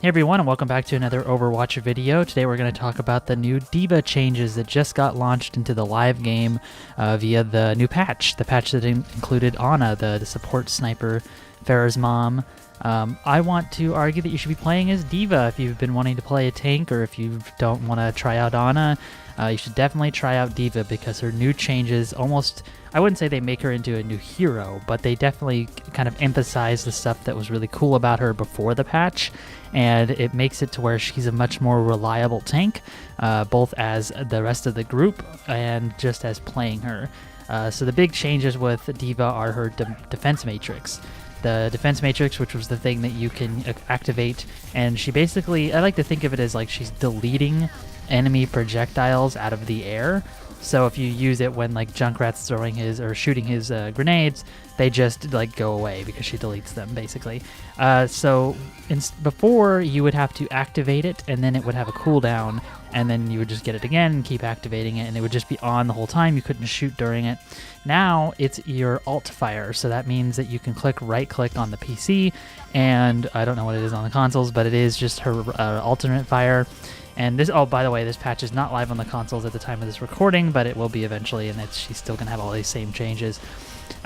Hey everyone, and welcome back to another Overwatch video. Today we're going to talk about the new D.Va changes that just got launched into the live game via the new patch. The patch that included Ana, the support sniper, Pharah's mom. I want to argue that you should be playing as D.Va if you've been wanting to play a tank, or if you don't want to try out Ana. You should definitely try out D.Va because her new changes almost, I wouldn't say they make her into a new hero, but they definitely kind of emphasize the stuff that was really cool about her before the patch, and it makes it to where she's a much more reliable tank, both as the rest of the group and just as playing her. So the big changes with D.Va are her defense matrix. The defense matrix, which was the thing that you can activate, and she basically, I like to think of it as like she's deleting enemy projectiles out of the air. So if you use it when like Junkrat's throwing his or shooting his grenades, they just like go away because she deletes them basically. Before you would have to activate it, and then it would have a cooldown, and then you would just get it again and keep activating it, and it would just be on the whole time. You couldn't shoot during it. Now it's your alt fire, so that means that you can right click on the PC, and I don't know what it is on the consoles, but it is just her alternate fire. And this, oh, by the way, this patch is not live on the consoles at the time of this recording, but it will be eventually, and she's still going to have all these same changes.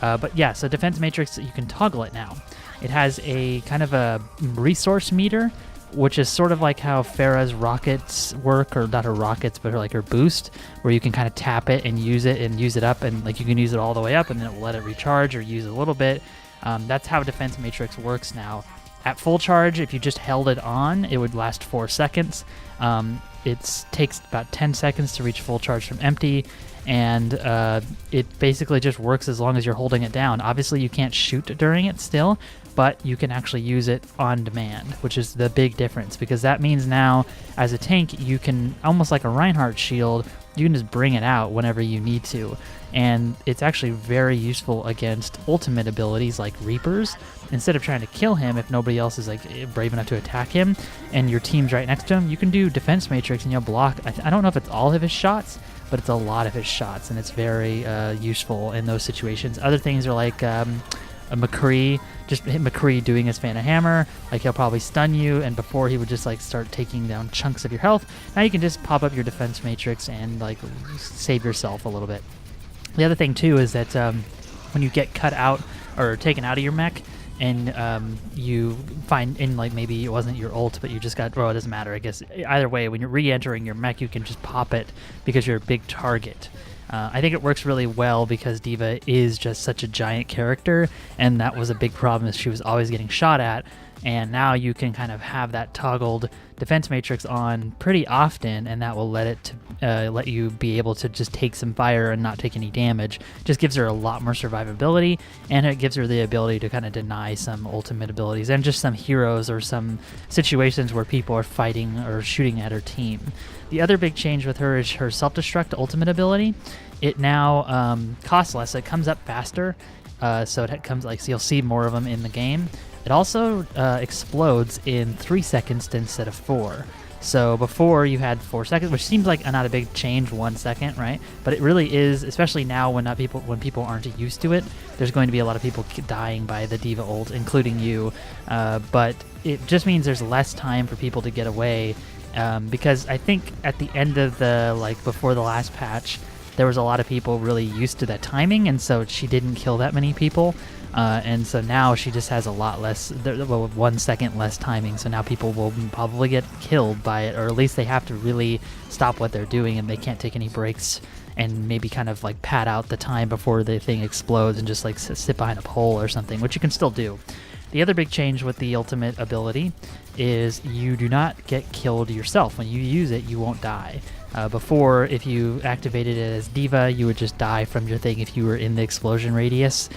But yeah, so defense matrix, you can toggle it now. It has a kind of a resource meter, which is sort of like how Pharah's rockets work, or not her rockets, but her boost, where you can kind of tap it and use it up, and like you can use it all the way up, and then it will let it recharge or use it a little bit. That's how defense matrix works now. At full charge, if you just held it on, it would last 4 seconds. It takes about 10 seconds to reach full charge from empty, and it basically just works as long as you're holding it down. Obviously, you can't shoot during it still, but you can actually use it on demand, which is the big difference, because that means now, as a tank, you can, almost like a Reinhardt shield, you can just bring it out whenever you need to. And it's actually very useful against ultimate abilities like Reapers. Instead of trying to kill him, if nobody else is like brave enough to attack him and your team's right next to him, you can do defense matrix and you'll block. I don't know if it's all of his shots, but it's a lot of his shots, and it's very useful in those situations. Other things are like a McCree, just hit McCree doing his Phantom Hammer, like he'll probably stun you, and before he would just like start taking down chunks of your health. Now you can just pop up your defense matrix and like save yourself a little bit. The other thing too is that when you get cut out or taken out of your mech, and you find, in like maybe it wasn't your ult, but you just got, well, it doesn't matter, I guess. Either way, when you're re-entering your mech, you can just pop it because you're a big target. I think it works really well because D.Va is just such a giant character, and that was a big problem, is she was always getting shot at. And now you can kind of have that toggled defense matrix on pretty often, and that will let you be able to just take some fire and not take any damage. Just gives her a lot more survivability, and it gives her the ability to kind of deny some ultimate abilities and just some heroes or some situations where people are fighting or shooting at her team. The other big change with her is her self-destruct ultimate ability. It now costs less. It comes up faster, so it comes so you'll see more of them in the game. It also explodes in 3 seconds instead of 4. So before you had 4 seconds, which seems like not a big change, 1 second, right? But it really is, especially now when people aren't used to it. There's going to be a lot of people dying by the D.Va ult, including you. But it just means there's less time for people to get away, because I think at the end of before the last patch, there was a lot of people really used to that timing, and so she didn't kill that many people. And so now she just has a lot less, 1 second less timing, so now people will probably get killed by it, or at least they have to really stop what they're doing, and they can't take any breaks, and maybe kind of like pad out the time before the thing explodes and just like sit behind a pole or something, which you can still do. The other big change with the ultimate ability is you do not get killed yourself. When you use it, you won't die. Before, if you activated it as D.Va, you would just die from your thing if you were in the explosion radius.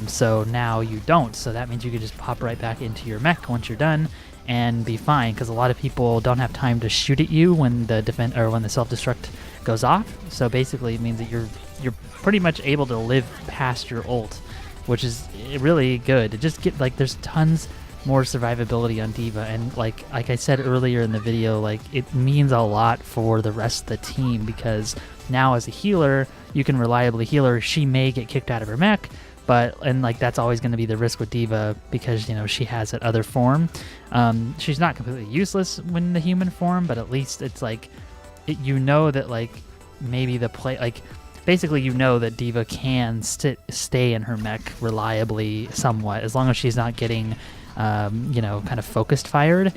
So now you don't. So that means you can just pop right back into your mech once you're done and be fine, because a lot of people don't have time to shoot at you when the self-destruct goes off. So basically, it means that you're pretty much able to live past your ult, which is really good. It just there's tons more survivability on D.Va, and like I said earlier in the video, like it means a lot for the rest of the team, because now as a healer you can reliably heal her. She may get kicked out of her mech, and like that's always going to be the risk with D.Va because, you know, she has that other form. She's not completely useless when the human form, but at least it's like, you know that like maybe the play, like basically you know that D.Va can stay in her mech reliably somewhat, as long as she's not getting, you know, kind of focused fired.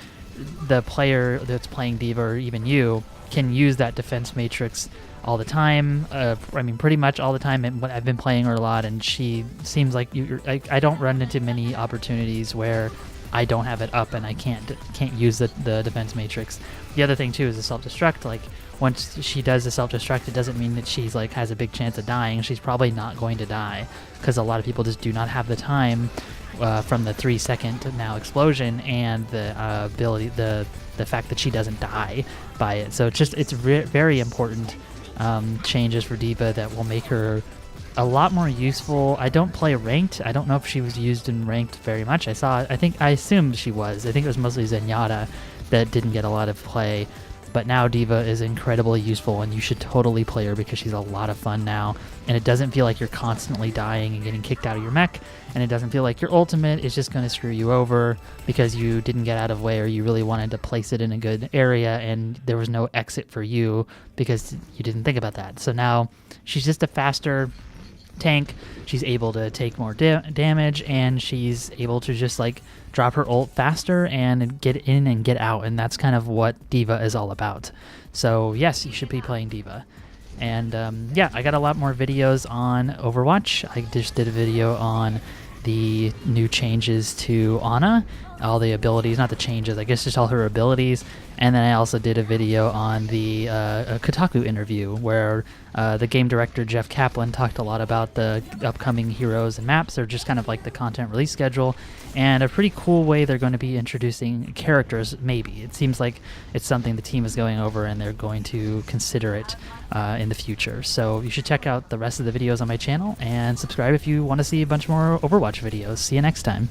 The player that's playing D.Va, or even you, can use that defense matrix all the time. I mean, pretty much all the time. And I've been playing her a lot, and she seems like I don't run into many opportunities where I don't have it up and I can't use the defense matrix. The other thing too is the self-destruct. Like once she does the self-destruct, it doesn't mean that she's like has a big chance of dying. She's probably not going to die because a lot of people just do not have the time from the 3-second now explosion and the ability, the fact that she doesn't die by it. So it's very important changes for D.Va that will make her a lot more useful. I don't play ranked. I don't know if she was used in ranked very much. I assumed she was. I think it was mostly Zenyatta that didn't get a lot of play. But now D.Va is incredibly useful, and you should totally play her because she's a lot of fun now. And it doesn't feel like you're constantly dying and getting kicked out of your mech. And it doesn't feel like your ultimate is just going to screw you over because you didn't get out of way, or you really wanted to place it in a good area and there was no exit for you because you didn't think about that. So now she's just a faster tank. She's able to take more damage, and she's able to just like drop her ult faster and get in and get out, and that's kind of what D.Va is all about. So yes, you should be playing D.Va. And yeah, I got a lot more videos on Overwatch. I just did a video on the new changes to Ana, all the abilities, not the changes, I guess just all her abilities. And then I also did a video on the Kotaku interview where the game director Jeff Kaplan talked a lot about the upcoming heroes and maps, or just kind of like the content release schedule, and a pretty cool way they're going to be introducing characters. Maybe it seems like it's something the team is going over and they're going to consider it in the future. So you should check out the rest of the videos on my channel and subscribe if you want to see a bunch more Overwatch videos. See you next time.